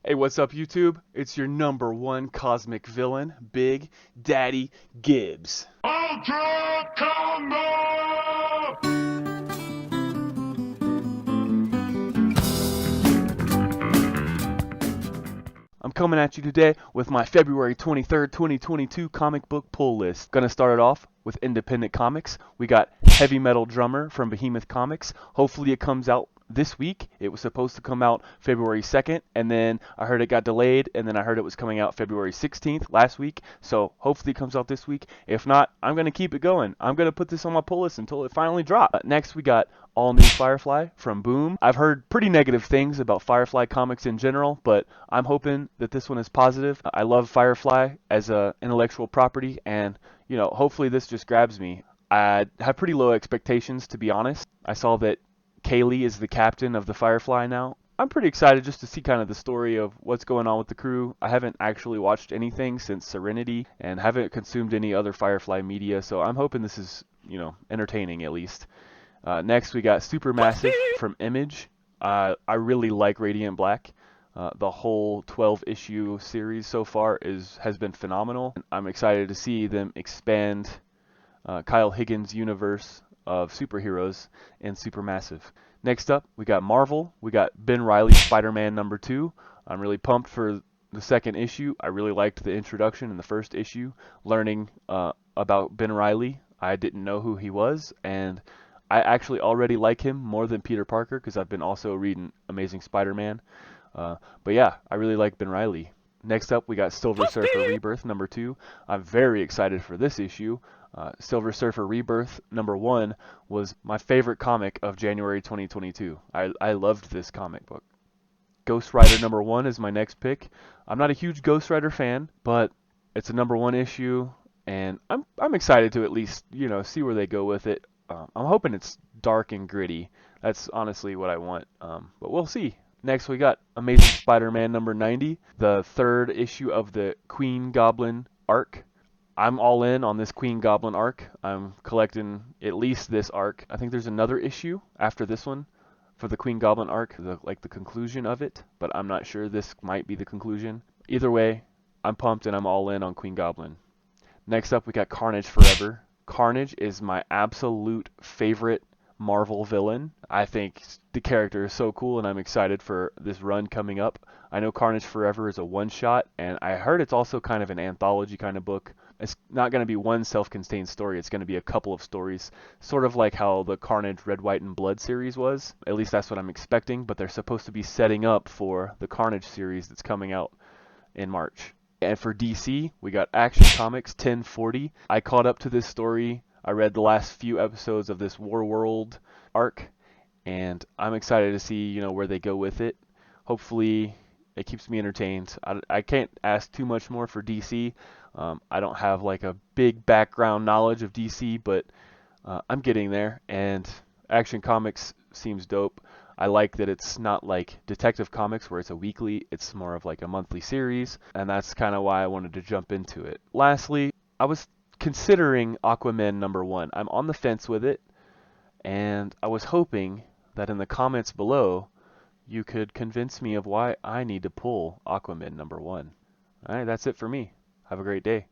Hey, what's up, YouTube? It's your number one cosmic villain, Big Daddy Gibbs. Ultra Combo! I'm coming at you today with my February 23rd, 2022 comic book pull list. Gonna start it off with independent comics. We got Heavy Metal Drummer from Behemoth Comics. Hopefully it comes out this week. It was supposed to come out February 2nd, and then I heard it got delayed, and then I heard it was coming out February 16th last week. So hopefully it comes out this week. If not, I'm gonna keep it going. I'm gonna put this on my pull list until it finally drops. Next, we got All New Firefly from Boom. I've heard pretty negative things about Firefly comics in general, but I'm hoping that this one is positive. I love Firefly as a intellectual property, and hopefully this just grabs me. I have pretty low expectations, to be honest. I saw that Kaylee is the captain of the Firefly now. I'm pretty excited just to see kind of the story of what's going on with the crew. I haven't actually watched anything since Serenity and haven't consumed any other Firefly media, so I'm hoping this is, entertaining at least. Next, we got Supermassive from Image. I really like Radiant Black. The whole 12-issue series so far has been phenomenal. I'm excited to see them expand Kyle Higgins' universe of superheroes in Supermassive. Next up, we got Marvel. We got Ben Reilly, Spider-Man #2. I'm really pumped for the second issue. I really liked the introduction in the first issue, learning about Ben Reilly. I didn't know who he was, and I actually already like him more than Peter Parker because I've been also reading Amazing Spider-Man. But yeah, I really like Ben Reilly. Next up, we got Silver Surfer Rebirth #2. I'm very excited for this issue. Silver Surfer Rebirth #1 was my favorite comic of January 2022. I loved this comic book. Ghost Rider #1 is my next pick. I'm not a huge Ghost Rider fan, but it's a #1 issue, and I'm excited to at least see where they go with it. I'm hoping it's dark and gritty. That's honestly what I want, but we'll see. Next, we got Amazing Spider-Man #90, the third issue of the Queen Goblin arc. I'm all in on this Queen Goblin arc. I'm collecting at least this arc. I think there's another issue after this one for the Queen Goblin arc, the conclusion of it, but I'm not sure. This might be the conclusion. Either way, I'm pumped and I'm all in on Queen Goblin. Next up, we got Carnage Forever. Carnage is my absolute favorite Marvel villain. I think the character is so cool, and I'm excited for this run coming up. I know Carnage Forever is a one-shot, and I heard it's also kind of an anthology kind of book. It's not going to be one self-contained story. It's going to be a couple of stories, sort of like how the Carnage Red, White, and Blood series was. At least that's what I'm expecting, but they're supposed to be setting up for the Carnage series that's coming out in March. And for DC, we got Action Comics 1040. I caught up to this story. I read the last few episodes of this War World arc, and I'm excited to see where they go with it. Hopefully, it keeps me entertained. I can't ask too much more for DC. I don't have like a big background knowledge of DC, but I'm getting there, and Action Comics seems dope. I like that it's not like Detective Comics where it's a weekly, it's more of like a monthly series, and that's kind of why I wanted to jump into it. Lastly, I was considering Aquaman #1. I'm on the fence with it, and I was hoping that in the comments below you could convince me of why I need to pull Aquaman #1. Alright, that's it for me. Have a great day.